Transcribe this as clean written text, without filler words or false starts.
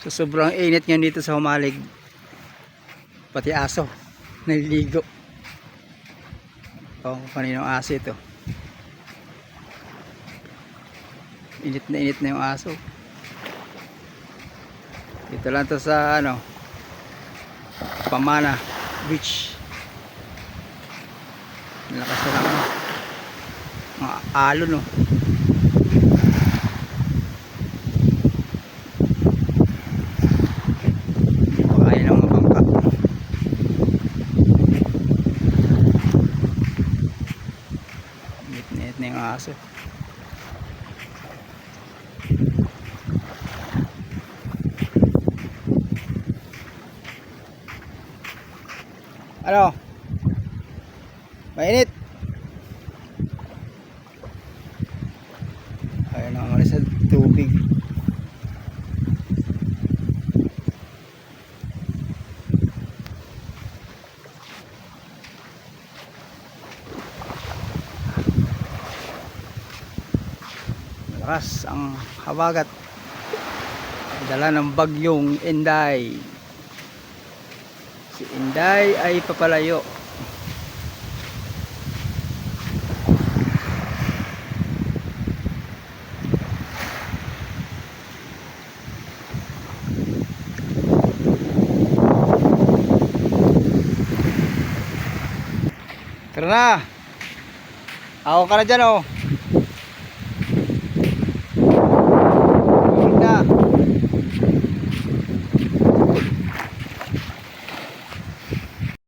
So sobrang init ngayon dito sa Humalig. Pati aso naliligo. Oh, kaninong aso ito. Init na yung aso. Dito lang to sa ano, Pamana Beach. Malakas na lang mga alon, no. Pakain ng mga bangka. Init na yung aso. Ano? Mainit. Ayun na umalis sa tubig. Malakas ang habagat. Dala ng bagyong Inday. Si Inday ay papalayo. Tara na. Ako ka na dyan, oh.